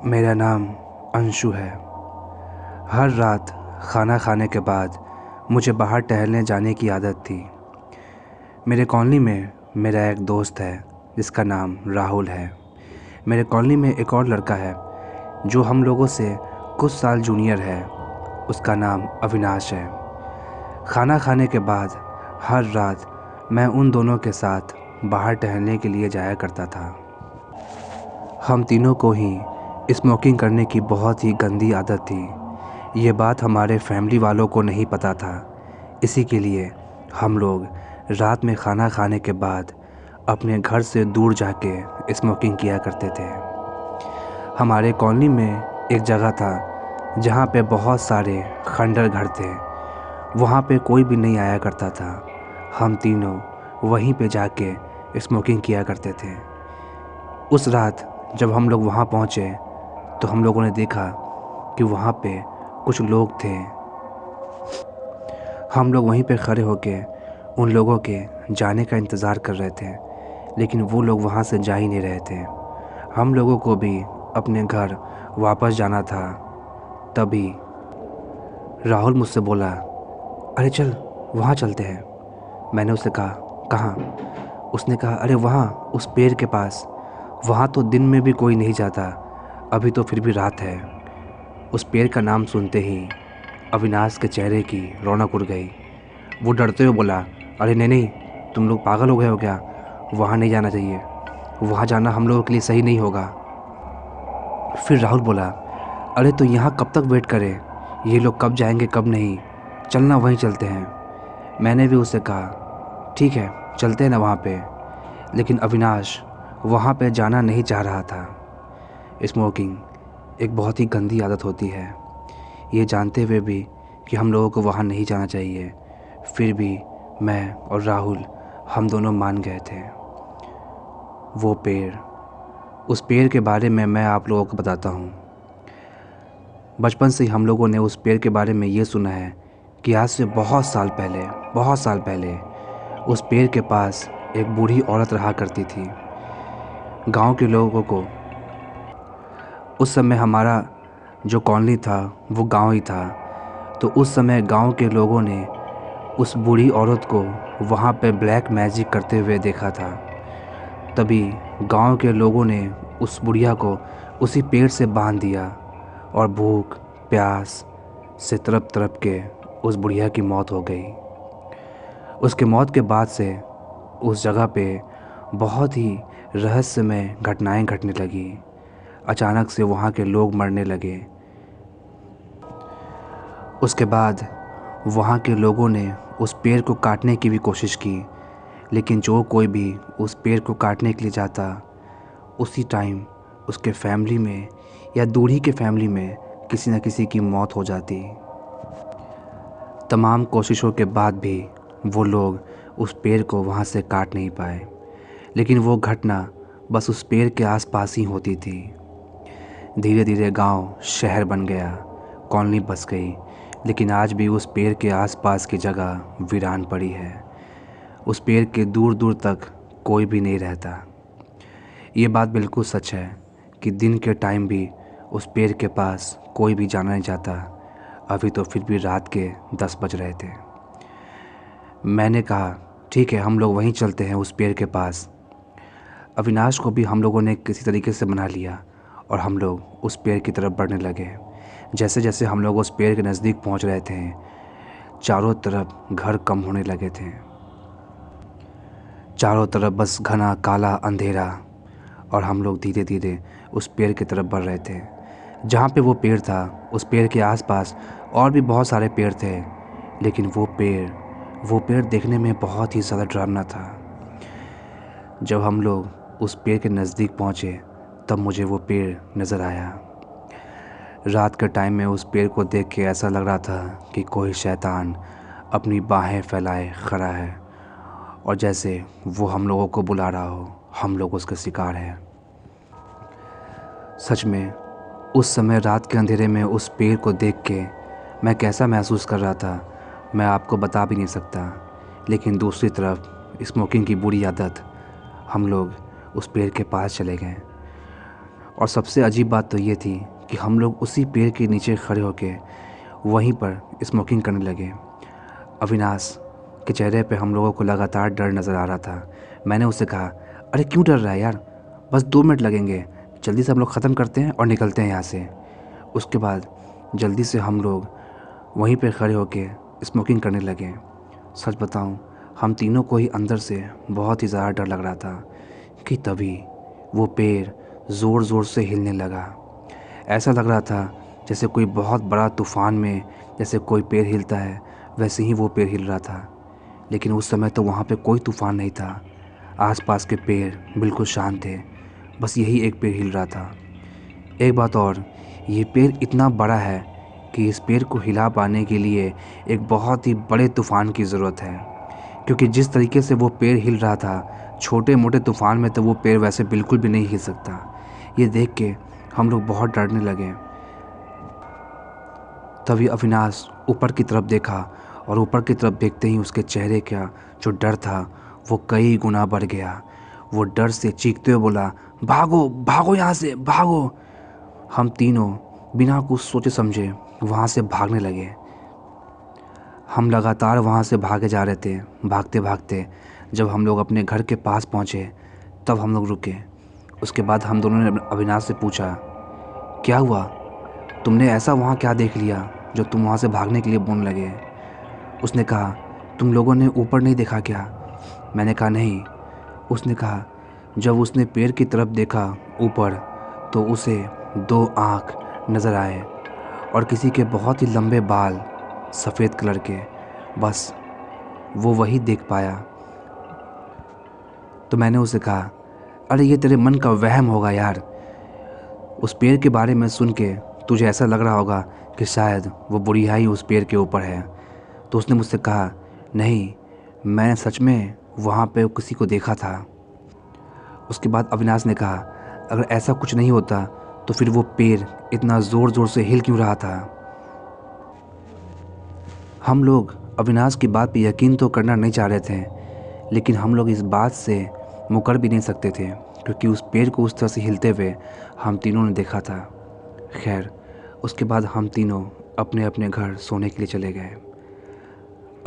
मेरा नाम अंशु है। हर रात खाना खाने के बाद मुझे बाहर टहलने जाने की आदत थी। मेरे कॉलोनी में मेरा एक दोस्त है जिसका नाम राहुल है। मेरे कॉलोनी में एक और लड़का है जो हम लोगों से कुछ साल जूनियर है। उसका नाम अविनाश है। खाना खाने के बाद हर रात मैं उन दोनों के साथ बाहर टहलने के लिए जाया करता था। हम तीनों को ही स्मोकिंग करने की बहुत ही गंदी आदत थी। ये बात हमारे फैमिली वालों को नहीं पता था। इसी के लिए हम लोग रात में खाना खाने के बाद अपने घर से दूर जाके स्मोकिंग किया करते थे। हमारे कॉलोनी में एक जगह था जहाँ पे बहुत सारे खंडर घर थे। वहाँ पे कोई भी नहीं आया करता था। हम तीनों वहीं पे जाके स्मोकिंग किया करते थे। उस रात जब हम लोग वहाँ पहुँचे तो हम लोगों ने देखा कि वहाँ पे कुछ लोग थे। हम लोग वहीं पे खड़े होके उन लोगों के जाने का इंतज़ार कर रहे थे, लेकिन वो लोग वहाँ से जा ही नहीं रहे थे। हम लोगों को भी अपने घर वापस जाना था। तभी राहुल मुझसे बोला, अरे चल वहाँ चलते हैं। मैंने उससे कहा, कहाँ? उसने कहा, अरे वहाँ उस पेड़ के पास। वहाँ तो दिन में भी कोई नहीं जाता, अभी तो फिर भी रात है। उस पेड़ का नाम सुनते ही अविनाश के चेहरे की रौनक उड़ गई। वो डरते हुए बोला, अरे नहीं नहीं, तुम लोग पागल हो गए हो क्या? वहाँ नहीं जाना चाहिए, वहाँ जाना हम लोगों के लिए सही नहीं होगा। फिर राहुल बोला, अरे तो यहाँ कब तक वेट करें? ये लोग कब जाएंगे कब नहीं, चलना वहीं चलते हैं। मैंने भी उससे कहा, ठीक है चलते हैं ना वहाँ पे। लेकिन अविनाश वहाँ पे जाना नहीं चाह रहा था। स्मोकिंग एक बहुत ही गंदी आदत होती है। ये जानते हुए भी कि हम लोगों को वहाँ नहीं जाना चाहिए, फिर भी मैं और राहुल हम दोनों मान गए थे। वो पेड़, उस पेड़ के बारे में मैं आप लोगों को बताता हूँ। बचपन से ही हम लोगों ने उस पेड़ के बारे में ये सुना है कि आज से बहुत साल पहले उस पेड़ के पास एक बूढ़ी औरत रहा करती थी। गांव के लोगों को, उस समय हमारा जो कॉलोनी था वो गांव ही था, तो उस समय गांव के लोगों ने उस बूढ़ी औरत को वहाँ पे ब्लैक मैजिक करते हुए देखा था। तभी गांव के लोगों ने उस बुढ़िया को उसी पेड़ से बांध दिया और भूख प्यास से तड़प तड़प के उस बुढ़िया की मौत हो गई। उसके मौत के बाद से उस जगह पे बहुत ही रहस्यमय घटनाएं घटने लगी। अचानक से वहाँ के लोग मरने लगे। उसके बाद वहाँ के लोगों ने उस पेड़ को काटने की भी कोशिश की, लेकिन जो कोई भी उस पेड़ को काटने के लिए जाता, उसी टाइम उसके फैमिली में या दूर ही के फैमिली में किसी न किसी की मौत हो जाती। तमाम कोशिशों के बाद भी वो लोग उस पेड़ को वहाँ से काट नहीं पाए, लेकिन वो घटना बस उस पेड़ के आसपास ही होती थी। धीरे धीरे गांव शहर बन गया, कॉलोनी बस गई, लेकिन आज भी उस पेड़ के आसपास की जगह वीरान पड़ी है। उस पेड़ के दूर दूर तक कोई भी नहीं रहता। ये बात बिल्कुल सच है कि दिन के टाइम भी उस पेड़ के पास कोई भी जाना नहीं चाहता। अभी तो फिर भी रात के 10 बज रहे थे। मैंने कहा, ठीक है हम लोग वहीं चलते हैं उस पेड़ के पास। अविनाश को भी हम लोगों ने किसी तरीके से मना लिया और हम लोग उस पेड़ की तरफ बढ़ने लगे। जैसे जैसे हम लोग उस पेड़ के नज़दीक पहुंच रहे थे, चारों तरफ घर कम होने लगे थे। चारों तरफ बस घना काला अंधेरा, और हम लोग धीरे धीरे उस पेड़ की तरफ बढ़ रहे थे। जहाँ पे वो पेड़ था उस पेड़ के आसपास और भी बहुत सारे पेड़ थे, लेकिन वो पेड़ देखने में बहुत ही ज़्यादा डरावना था। जब हम लोग उस पेड़ के नज़दीक पहुँचे तब मुझे वो पेड़ नज़र आया। रात के टाइम में उस पेड़ को देख के ऐसा लग रहा था कि कोई शैतान अपनी बाहें फैलाए खड़ा है और जैसे वो हम लोगों को बुला रहा हो, हम लोग उसके शिकार हैं। सच में उस समय रात के अंधेरे में उस पेड़ को देख के मैं कैसा महसूस कर रहा था मैं आपको बता भी नहीं सकता। लेकिन दूसरी तरफ स्मोकिंग की बुरी आदत, हम लोग उस पेड़ के पास चले गए। और सबसे अजीब बात तो ये थी कि हम लोग उसी पेड़ के नीचे खड़े होके वहीं पर स्मोकिंग करने लगे। अविनाश के चेहरे पे हम लोगों को लगातार डर नज़र आ रहा था। मैंने उससे कहा, अरे क्यों डर रहा है यार, बस 2 मिनट लगेंगे, जल्दी से हम लोग ख़त्म करते हैं और निकलते हैं यहाँ से। उसके बाद जल्दी से हम लोग वहीं पे खड़े होके स्मोकिंग करने लगे। सच बताऊं, हम तीनों को ही अंदर से बहुत ही ज़्यादा डर लग रहा था कि तभी वो पेड़ ज़ोर ज़ोर से हिलने लगा। ऐसा लग रहा था जैसे कोई बहुत बड़ा तूफ़ान में जैसे कोई पेड़ हिलता है, वैसे ही वो पेड़ हिल रहा था। लेकिन उस समय तो वहाँ पे कोई तूफ़ान नहीं था। आसपास के पेड़ बिल्कुल शांत थे, बस यही एक पेड़ हिल रहा था। एक बात और, ये पेड़ इतना बड़ा है कि इस पेड़ को हिला पाने के लिए एक बहुत ही बड़े तूफ़ान की ज़रूरत है, क्योंकि जिस तरीके से वो पेड़ हिल रहा था, छोटे मोटे तूफ़ान में तो वो पेड़ वैसे बिल्कुल भी नहीं हिल सकता। ये देख के हम लोग बहुत डरने लगे। तभी अविनाश ऊपर की तरफ देखा और ऊपर की तरफ देखते ही उसके चेहरे का जो डर था वो कई गुना बढ़ गया। वो डर से चीखते हुए बोला, भागो भागो यहाँ से भागो। हम तीनों बिना कुछ सोचे समझे वहाँ से भागने लगे। हम लगातार वहाँ से भागे जा रहे थे। भागते भागते जब हम लोग अपने घर के पास पहुँचे तब हम लोग रुके। उसके बाद हम दोनों ने अविनाश से पूछा, क्या हुआ, तुमने ऐसा वहाँ क्या देख लिया जो तुम वहाँ से भागने के लिए बोलने लगे? उसने कहा, तुम लोगों ने ऊपर नहीं देखा क्या? मैंने कहा, नहीं। उसने कहा, जब उसने पेड़ की तरफ देखा ऊपर तो उसे 2 आँख नज़र आए और किसी के बहुत ही लंबे बाल सफ़ेद कलर के, बस वो वही देख पाया। तो मैंने उसे कहा, अरे ये तेरे मन का वहम होगा यार, उस पेड़ के बारे में सुन के तुझे ऐसा लग रहा होगा कि शायद वो बुढ़िया ही उस पेड़ के ऊपर है। तो उसने मुझसे कहा, नहीं, मैंने सच में वहाँ पे किसी को देखा था। उसके बाद अविनाश ने कहा, अगर ऐसा कुछ नहीं होता तो फिर वो पेड़ इतना ज़ोर ज़ोर से हिल क्यों रहा था? हम लोग अविनाश की बात पे यकीन तो करना नहीं चाह रहे थे, लेकिन हम लोग इस बात से मुकर भी नहीं सकते थे, क्योंकि उस पेड़ को उस तरह से हिलते हुए हम तीनों ने देखा था। खैर, उसके बाद हम तीनों अपने अपने घर सोने के लिए चले गए।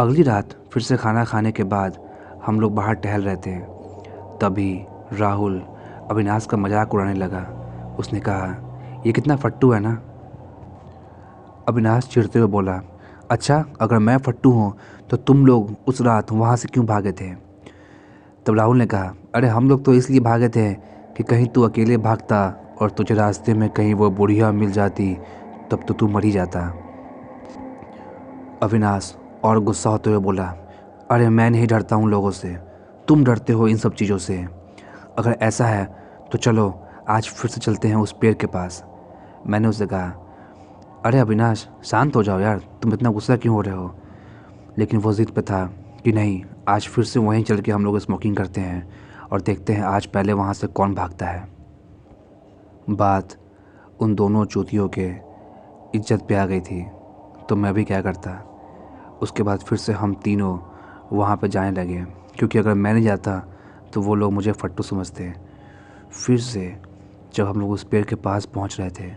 अगली रात फिर से खाना खाने के बाद हम लोग बाहर टहल रहे थे। तभी राहुल अविनाश का मजाक उड़ाने लगा। उसने कहा, ये कितना फट्टू है ना। अविनाश चिढ़ते हुए बोला, अच्छा, अगर मैं फट्टू हूँ तो तुम लोग उस रात वहाँ से क्यों भागे थे? तब राहुल ने कहा, अरे हम लोग तो इसलिए भागे थे कि कहीं तू अकेले भागता और तुझे रास्ते में कहीं वो बुढ़िया मिल जाती, तब तो तू मर ही जाता। अविनाश और गुस्सा होते हुए बोला, अरे मैं नहीं डरता हूँ लोगों से, तुम डरते हो इन सब चीज़ों से। अगर ऐसा है तो चलो आज फिर से चलते हैं उस पेड़ के पास। मैंने उससे कहा, अरे अविनाश, शांत हो जाओ यार, तुम इतना गुस्सा क्यों हो रहे हो? लेकिन वो ज़िद पे था कि नहीं, आज फिर से वहीं चल के हम लोग स्मोकिंग करते हैं और देखते हैं आज पहले वहाँ से कौन भागता है। बात उन दोनों चूतियों के इज्जत पे आ गई थी, तो मैं भी क्या करता। उसके बाद फिर से हम तीनों वहाँ पे जाने लगे, क्योंकि अगर मैं नहीं जाता तो वो लोग मुझे फट्टू समझते। फिर से जब हम लोग उस पेड़ के पास पहुँच रहे थे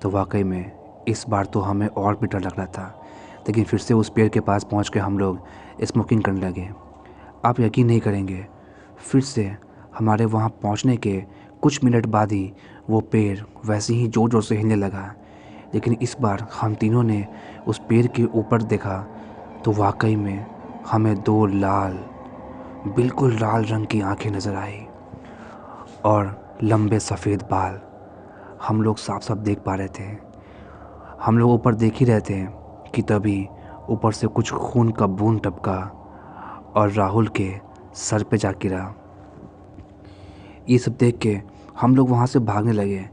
तो वाकई में इस बार तो हमें और भी डर लग रहा था। लेकिन फिर से उस पेड़ के पास पहुँच के हम लोग स्मोकिंग करने लगे। आप यकीन नहीं करेंगे, फिर से हमारे वहाँ पहुँचने के कुछ मिनट बाद ही वो पेड़ वैसे ही ज़ोर ज़ोर से हिलने लगा। लेकिन इस बार हम तीनों ने उस पेड़ के ऊपर देखा तो वाकई में हमें 2 लाल, बिल्कुल लाल रंग की आंखें नज़र आई और लंबे सफ़ेद बाल हम लोग साफ साफ देख पा रहे थे। हम लोग ऊपर देख ही रहे थे कि तभी ऊपर से कुछ खून का बूंद टपका और राहुल के सर पे जा गिरा। ये सब देख के हम लोग वहाँ से भागने लगे,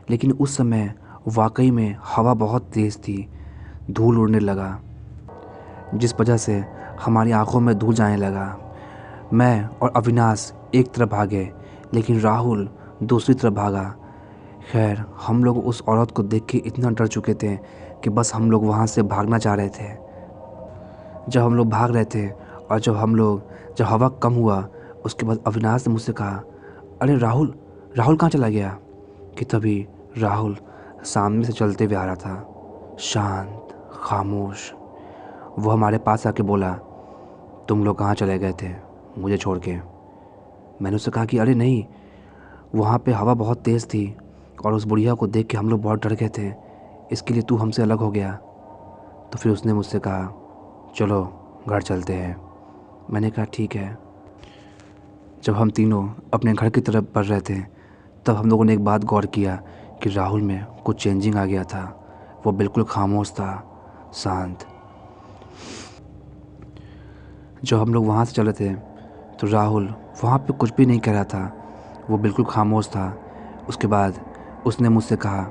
लेकिन उस समय वाकई में हवा बहुत तेज़ थी, धूल उड़ने लगा, जिस वजह से हमारी आंखों में धूल जाने लगा। मैं और अविनाश एक तरफ भागे, लेकिन राहुल दूसरी तरफ भागा। खैर, हम लोग उस औरत को देख के इतना डर चुके थे कि बस हम लोग वहाँ से भागना चाह रहे थे। जब हम लोग भाग रहे थे और जब हवा कम हुआ, उसके बाद अविनाश ने मुझसे कहा, अरे राहुल, राहुल कहाँ चला गया? कि तभी राहुल सामने से चलते हुए आ रहा था, शांत, खामोश। वो हमारे पास आके बोला, तुम लोग कहाँ चले गए थे मुझे छोड़ के? मैंने उससे कहा कि अरे नहीं, वहाँ पे हवा बहुत तेज़ थी और उस बुढ़िया को देख के हम लोग बहुत डर गए थे, इसके लिए तू हमसे अलग हो गया। तो फिर उसने मुझसे कहा, चलो घर चलते हैं। मैंने कहा ठीक है। जब हम तीनों अपने घर की तरफ बढ़ रहे थे, तब हम लोगों ने एक बात गौर किया कि राहुल में कुछ चेंजिंग आ गया था। वो बिल्कुल खामोश था, शांत। जब हम लोग वहाँ से चले थे तो राहुल वहाँ पे कुछ भी नहीं कह रहा था, वो बिल्कुल खामोश था। उसके बाद उसने मुझसे कहा,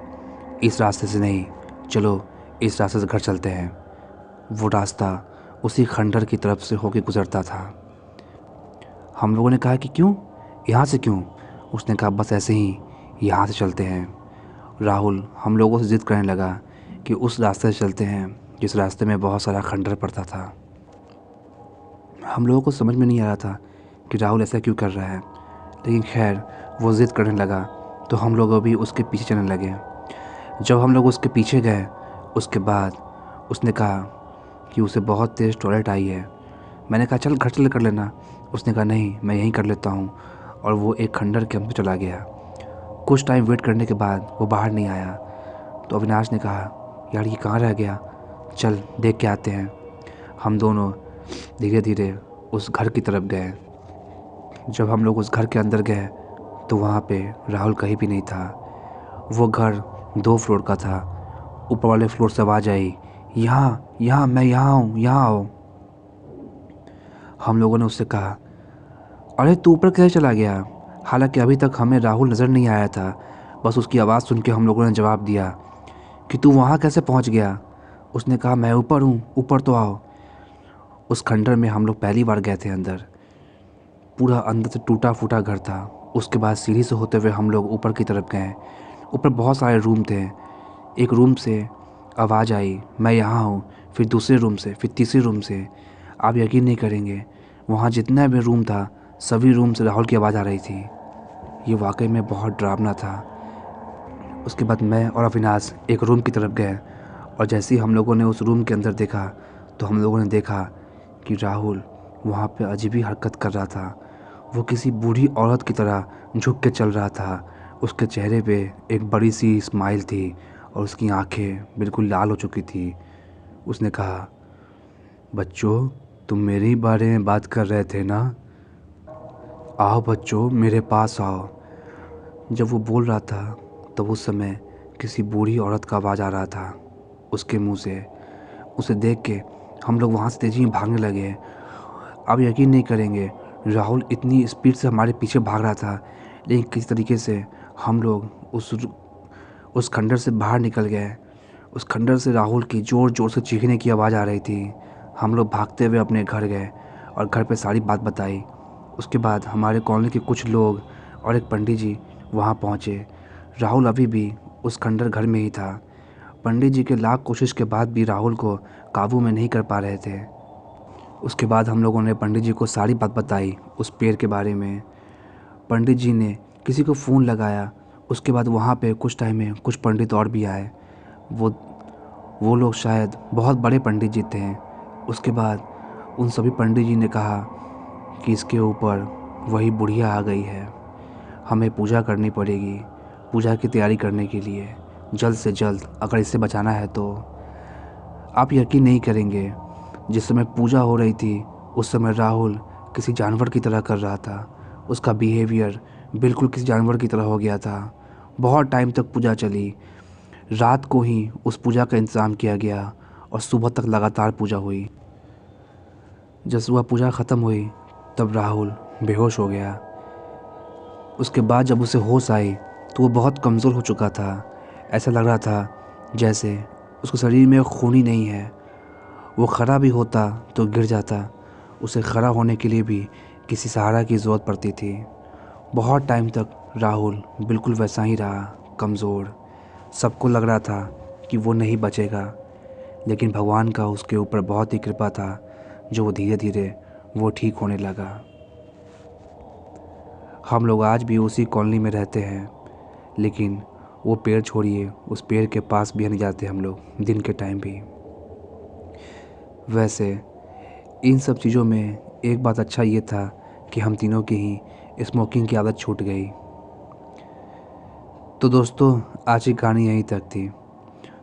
इस रास्ते से नहीं, चलो इस रास्ते से घर चलते हैं। वो रास्ता उसी खंडर की तरफ से होके गुज़रता था। हम लोगों ने कहा कि क्यों, यहाँ से क्यों? उसने कहा बस ऐसे ही, यहाँ से चलते हैं। राहुल हम लोगों से ज़िद करने लगा कि उस रास्ते से चलते हैं जिस रास्ते में बहुत सारा खंडर पड़ता था। हम लोगों को समझ में नहीं आ रहा था कि राहुल ऐसा क्यों कर रहा है, लेकिन खैर वो ज़िद करने लगा तो हम लोग भी उसके पीछे चलने लगे। जब हम लोग उसके पीछे गए, उसके बाद उसने कहा कि उसे बहुत तेज़ टॉयलेट आई है। मैंने कहा चल घर चले कर लेना। उसने कहा नहीं, मैं यहीं कर लेता हूँ, और वो एक खंडर के अंदर चला गया। कुछ टाइम वेट करने के बाद वो बाहर नहीं आया तो अविनाश ने कहा, यार ये कहाँ रह गया, चल देख के आते हैं। हम दोनों धीरे धीरे उस घर की तरफ गए। जब हम लोग उस घर के अंदर गए तो वहाँ पे राहुल कहीं भी नहीं था। वो घर 2 फ्लोर का था। ऊपर वाले फ्लोर से आवाज़ आई, यहाँ यहाँ, मैं यहाँ हूँ, यहाँ आओ। हम लोगों ने उससे कहा, अरे तू ऊपर कैसे चला गया? हालांकि अभी तक हमें राहुल नज़र नहीं आया था। बस उसकी आवाज़ सुन के हम लोगों ने जवाब दिया कि तू वहाँ कैसे पहुँच गया? उसने कहा मैं ऊपर हूँ, ऊपर तो आओ। उस खंडर में हम लोग पहली बार गए थे अंदर। पूरा अंदर से टूटा फूटा घर था। उसके बाद सीढ़ी से होते हुए हम लोग ऊपर की तरफ गए। ऊपर बहुत सारे रूम थे। एक रूम से आवाज़ आई, मैं यहाँ हूँ। फिर दूसरे रूम से, फिर तीसरे रूम से। आप यकीन नहीं करेंगे, वहाँ जितना भी रूम था सभी रूम से राहुल की आवाज़ आ रही थी। ये वाकई में बहुत डरावना था। उसके बाद मैं और अविनाश एक रूम की तरफ गए और जैसे ही हम लोगों ने उस रूम के अंदर देखा तो हम लोगों ने देखा कि राहुल वहाँ पे अजीब ही हरकत कर रहा था। वो किसी बूढ़ी औरत की तरह झुक के चल रहा था। उसके चेहरे पे एक बड़ी सी स्माइल थी और उसकी आंखें बिल्कुल लाल हो चुकी थी। उसने कहा, बच्चों तुम मेरे ही बारे में बात कर रहे थे ना? आओ बच्चों मेरे पास आओ। जब वो बोल रहा था तब उस समय किसी बूढ़ी औरत का आवाज़ आ रहा था उसके मुंह से। उसे देख के हम लोग वहाँ से तेज़ी में भागने लगे। आप यकीन नहीं करेंगे, राहुल इतनी स्पीड से हमारे पीछे भाग रहा था, लेकिन किसी तरीके से हम लोग उस खंडर से बाहर निकल गए। उस खंडर से राहुल की ज़ोर ज़ोर से चीखने की आवाज़ आ रही थी। हम लोग भागते हुए अपने घर गए और घर पे सारी बात बताई। उसके बाद हमारे कॉलोनी के कुछ लोग और एक पंडित जी वहाँ पहुँचे। राहुल अभी भी उस खंडर घर में ही था। पंडित जी के लाख कोशिश के बाद भी राहुल को काबू में नहीं कर पा रहे थे। उसके बाद हम लोगों ने पंडित जी को सारी बात बताई उस पेड़ के बारे में। पंडित जी ने किसी को फ़ोन लगाया। उसके बाद वहाँ पे कुछ टाइम में कुछ पंडित और भी आए। वो लोग शायद बहुत बड़े पंडित जी थे। उसके बाद उन सभी पंडित जी ने कहा कि इसके ऊपर वही बुढ़िया आ गई है, हमें पूजा करनी पड़ेगी। पूजा की तैयारी करने के लिए जल्द से जल्द अगर इसे बचाना है तो। आप यकीन नहीं करेंगे, जिस समय पूजा हो रही थी उस समय राहुल किसी जानवर की तरह कर रहा था। उसका बिहेवियर बिल्कुल किसी जानवर की तरह हो गया था। बहुत टाइम तक पूजा चली। रात को ही उस पूजा का इंतज़ाम किया गया और सुबह तक लगातार पूजा हुई। जब सुबह पूजा ख़त्म हुई तब राहुल बेहोश हो गया। उसके बाद जब उसे होश आई तो वो बहुत कमज़ोर हो चुका था। ऐसा लग रहा था जैसे उसके शरीर में खून ही नहीं है। वो खड़ा भी होता तो गिर जाता। उसे खड़ा होने के लिए भी किसी सहारा की ज़रूरत पड़ती थी। बहुत टाइम तक राहुल बिल्कुल वैसा ही रहा, कमज़ोर। सबको लग रहा था कि वो नहीं बचेगा, लेकिन भगवान का उसके ऊपर बहुत ही कृपा था जो वो धीरे धीरे वो ठीक होने लगा। हम लोग आज भी उसी कॉलोनी में रहते हैं, लेकिन वो पेड़ छोड़िए, उस पेड़ के पास भी नहीं जाते हम लोग दिन के टाइम भी। वैसे इन सब चीज़ों में एक बात अच्छा ये था कि हम तीनों की ही स्मोकिंग की आदत छूट गई। तो दोस्तों आज की कहानी यहीं तक थी।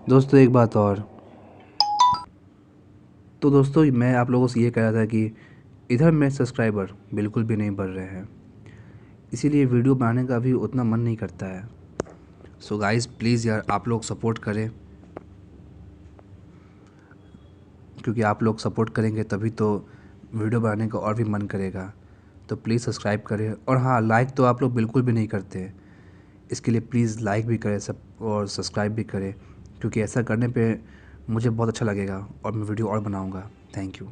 दोस्तों एक बात और, तो दोस्तों मैं आप लोगों से ये कह रहा था कि इधर मेरे सब्सक्राइबर बिल्कुल भी नहीं बढ़ रहे हैं, इसीलिए वीडियो बनाने का भी उतना मन नहीं करता है। सो गाइस प्लीज़ यार आप लोग सपोर्ट करें, क्योंकि आप लोग सपोर्ट करेंगे तभी तो वीडियो बनाने का और भी मन करेगा। तो प्लीज़ सब्सक्राइब करें, और हाँ लाइक तो आप लोग बिल्कुल भी नहीं करते, इसके लिए प्लीज़ लाइक भी करें सब और सब्सक्राइब भी करें, क्योंकि ऐसा करने पे मुझे बहुत अच्छा लगेगा और मैं वीडियो और बनाऊँगा। Thank you.